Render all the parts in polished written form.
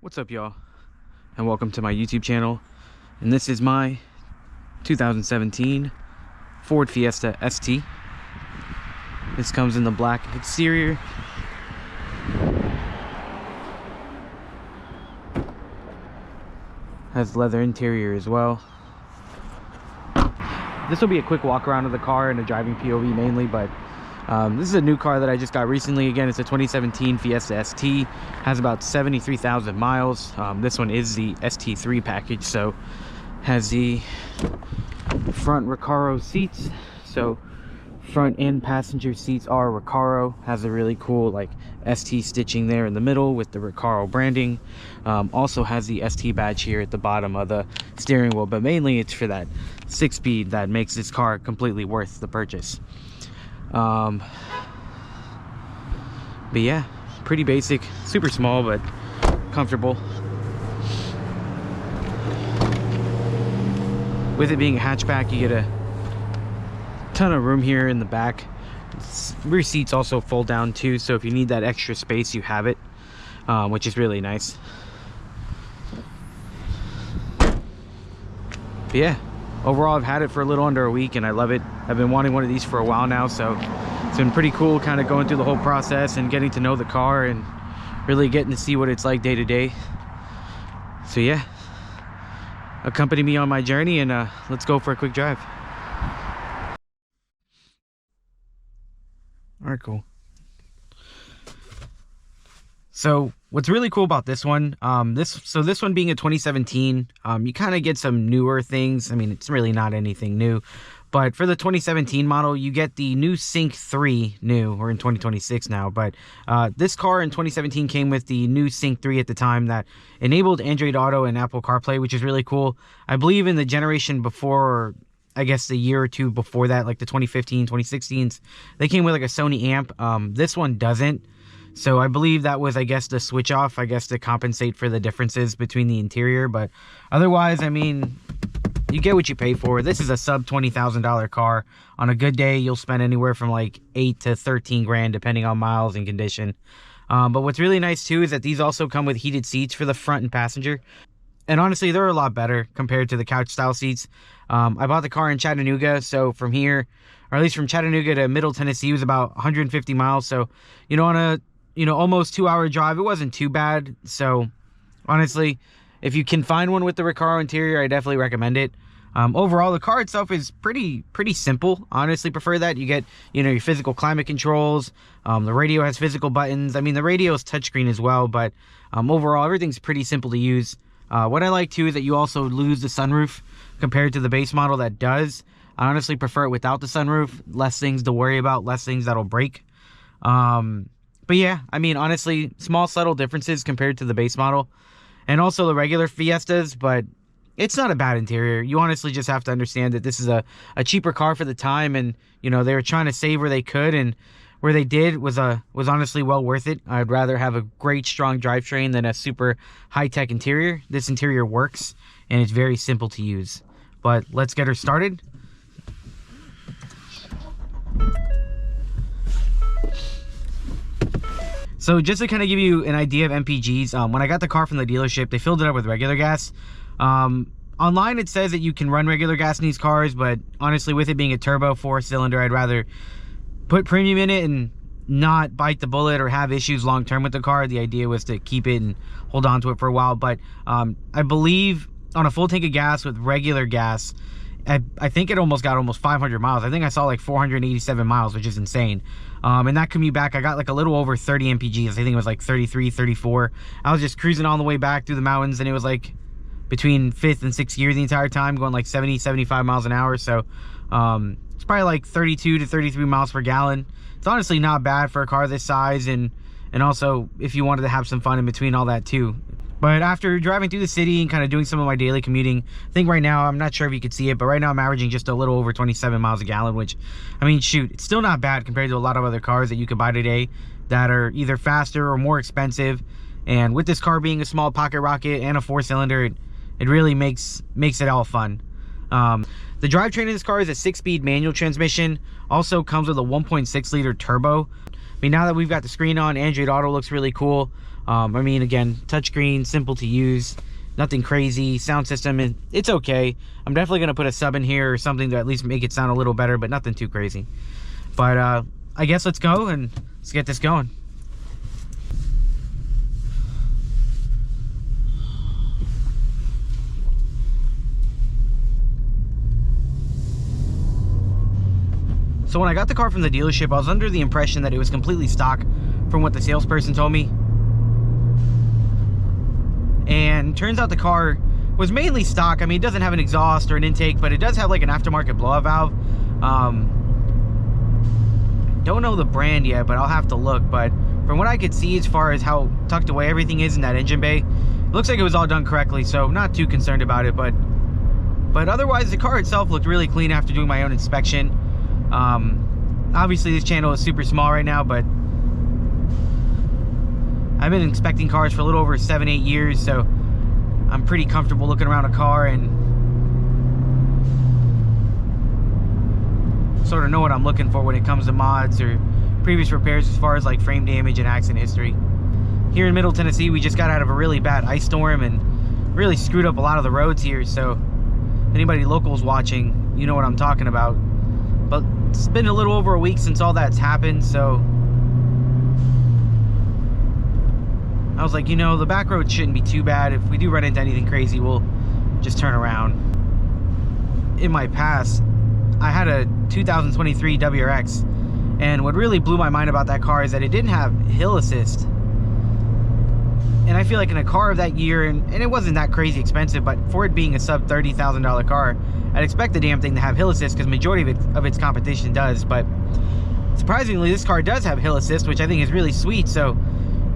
What's up, y'all, and welcome to my YouTube channel. And this is my 2017 Ford Fiesta ST. This comes in the black exterior. Has leather interior as well. This will be a quick walk around of the car and a driving POV mainly, but this is a new car that I just got recently. Again, it's a 2017 Fiesta ST. Has about 73,000 miles. This one is the ST3 package, so has the front Recaro seats. So front and passenger seats are Recaro. Has a really cool like ST stitching there in the middle with the Recaro branding. Also has the ST badge here at the bottom of the steering wheel, but mainly it's for that 6-speed that makes this car completely worth the purchase. But yeah, pretty basic, super small but comfortable. With it being a hatchback, you get a ton of room here in the back. Rear seats also fold down too, so if you need that extra space, you have it, which is really nice. But yeah, overall I've had it for a little under a week and I love it. I've been wanting one of these for a while now, so it's been pretty cool kind of going through the whole process and getting to know the car and really getting to see what it's like day to day. So yeah, accompany me on my journey and let's go for a quick drive. All right, cool. So what's really cool about this one, this one being a 2017, you kind of get some newer things. I mean, it's really not anything new, but for the 2017 model, you get the new Sync 3 new. We're in 2026 now, but this car in 2017 came with the new Sync 3 at the time that enabled Android Auto and Apple CarPlay, which is really cool. I believe in the generation before, or I guess the year or two before that, like the 2015, 2016s, they came with like a Sony amp. This one doesn't. So I believe that was, I guess, the switch off, I guess, to compensate for the differences between the interior. But otherwise, I mean, you get what you pay for. This is a sub $20,000 car. On a good day, you'll spend anywhere from like 8 to 13 grand, depending on miles and condition. But what's really nice too is that these also come with heated seats for the front and passenger. And honestly, they're a lot better compared to the couch style seats. I bought the car in Chattanooga, so from here, or at least from Chattanooga to Middle Tennessee, was about 150 miles. So, you know, on a almost 2-hour drive, it wasn't too bad. So honestly, if you can find one with the Recaro interior, I definitely recommend it. Overall, the car itself is pretty simple. I honestly prefer that. You get, your physical climate controls. The radio has physical buttons. I mean, the radio is touchscreen as well, but overall, everything's pretty simple to use. What I like too is that you also lose the sunroof compared to the base model that does. I honestly prefer it without the sunroof. Less things to worry about, less things that'll break. But yeah, I mean, honestly, small subtle differences compared to the base model and also the regular Fiestas, but it's not a bad interior. You honestly just have to understand that this is a cheaper car for the time, and they were trying to save where they could, and where they did was honestly well worth it. I'd rather have a great strong drivetrain than a super high-tech interior. This interior works and it's very simple to use. But let's get her started. So just to kind of give you an idea of MPGs, when I got the car from the dealership, they filled it up with regular gas. Online it says that you can run regular gas in these cars, but honestly, with it being a turbo 4-cylinder, I'd rather put premium in it and not bite the bullet or have issues long term with the car. The idea was to keep it and hold on to it for a while, but I believe on a full tank of gas with regular gas, I think it got almost 500 miles. I think I saw like 487 miles, which is insane. And that commute back, I got like a little over 30 mpgs. I think it was like 33, 34. I was just cruising all the way back through the mountains, and it was like between 5th and 6th gear the entire time, going like 70, 75 miles an hour. So it's probably like 32 to 33 miles per gallon. It's honestly not bad for a car this size, and also if you wanted to have some fun in between all that too. But after driving through the city and kind of doing some of my daily commuting, I think right now, I'm not sure if you could see it, but right now I'm averaging just a little over 27 miles a gallon, which, I mean, shoot, it's still not bad compared to a lot of other cars that you could buy today that are either faster or more expensive. And with this car being a small pocket rocket and a 4-cylinder, it really makes it all fun. The drivetrain in this car is a 6-speed manual transmission. Also comes with a 1.6 liter turbo. I mean, now that we've got the screen on, Android Auto looks really cool. I mean, again, touchscreen, simple to use, nothing crazy. Sound system, it's okay. I'm definitely going to put a sub in here or something to at least make it sound a little better, but nothing too crazy. But I guess let's go and let's get this going. So when I got the car from the dealership, I was under the impression that it was completely stock from what the salesperson told me. And turns out the car was mainly stock. I mean, it doesn't have an exhaust or an intake, but it does have like an aftermarket blowout valve. Don't know the brand yet, but I'll have to look. But from what I could see, as far as how tucked away everything is in that engine bay, it looks like it was all done correctly, so not too concerned about it. But otherwise, the car itself looked really clean after doing my own inspection. Obviously this channel is super small right now, but I've been inspecting cars for a little over 7-8 years, so I'm pretty comfortable looking around a car and sort of know what I'm looking for when it comes to mods or previous repairs as far as like frame damage and accident history. Here in Middle Tennessee, we just got out of a really bad ice storm and really screwed up a lot of the roads here, so if anybody locals watching, you know what I'm talking about. But it's been a little over a week since all that's happened, so I was like, you know, the back road shouldn't be too bad. If we do run into anything crazy, we'll just turn around. In my past, I had a 2023 WRX, and what really blew my mind about that car is that it didn't have hill assist. And I feel like in a car of that year, and it wasn't that crazy expensive, but for it being a sub $30,000 car, I'd expect the damn thing to have hill assist because majority of its competition does. But surprisingly, this car does have hill assist, which I think is really sweet. So,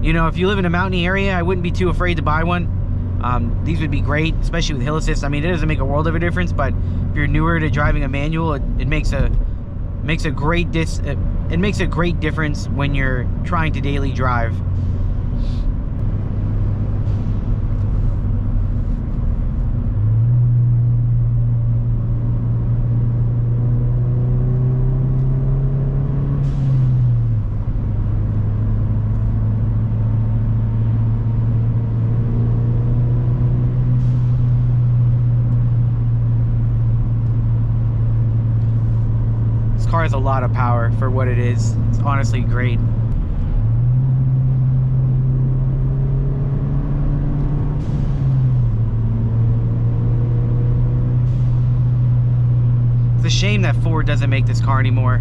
you know, if you live in a mountainy area, I wouldn't be too afraid to buy one. These would be great, especially with hill assist. I mean, it doesn't make a world of a difference, but if you're newer to driving a manual, it makes a great difference when you're trying to daily drive. Car has a lot of power for what it is. It's honestly great. It's a shame that Ford doesn't make this car anymore.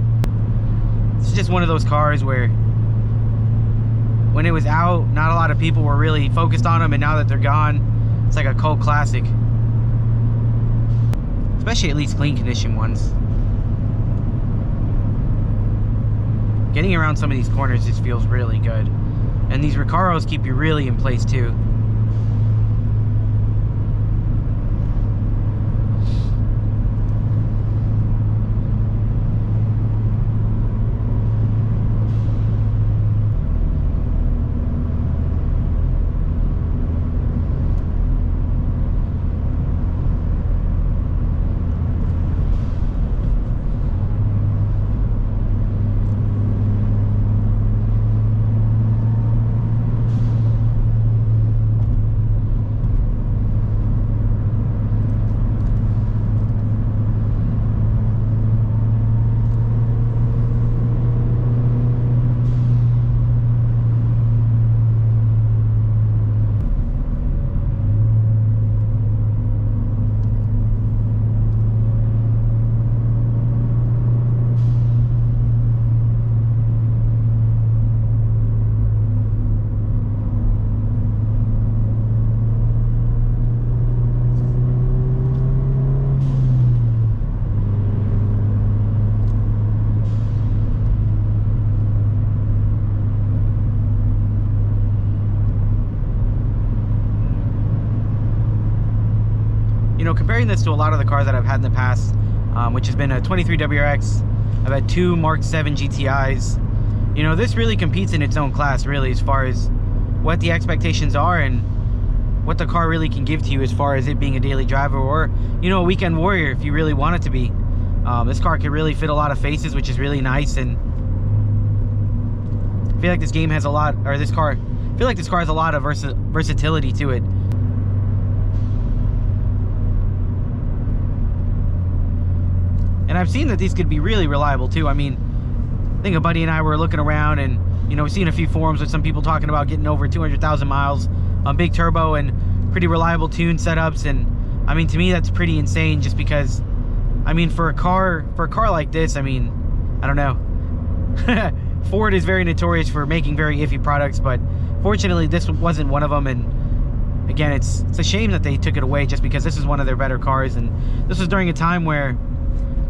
It's just one of those cars where when it was out, not a lot of people were really focused on them, and now that they're gone, it's like a cult classic. Especially at least clean condition ones. Getting around some of these corners just feels really good. And these Recaros keep you really in place too. You know, comparing this to a lot of the cars that I've had in the past, which has been a 23 WRX, I've had 2 Mark 7 GTIs. You know, this really competes in its own class, really, as far as what the expectations are and what the car really can give to you as far as it being a daily driver or, you know, a weekend warrior if you really want it to be. This car can really fit a lot of faces, which is really nice, and I feel like this car feel like this car has a lot of versatility to it. And I've seen that these could be really reliable too. I mean, I think a buddy and I were looking around, and you know, we've seen a few forums with some people talking about getting over 200,000 miles on big turbo and pretty reliable tune setups. And I mean, to me, that's pretty insane, just because, I mean, for a car like this, I mean, I don't know. Ford is very notorious for making very iffy products, but fortunately this wasn't one of them. And again, it's a shame that they took it away, just because this is one of their better cars, and this was during a time where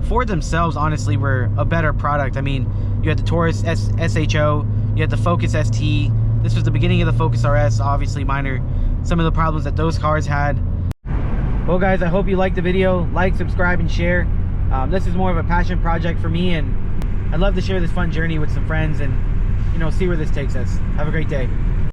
Ford themselves honestly were a better product. I mean, you had the Taurus SHO, you had the Focus ST. This was the beginning of the Focus RS, obviously minor some of the problems that those cars had. Well guys, I hope you liked the video. Like, subscribe, and share. This is more of a passion project for me, and I'd love to share this fun journey with some friends and, you know, see where this takes us. Have a great day.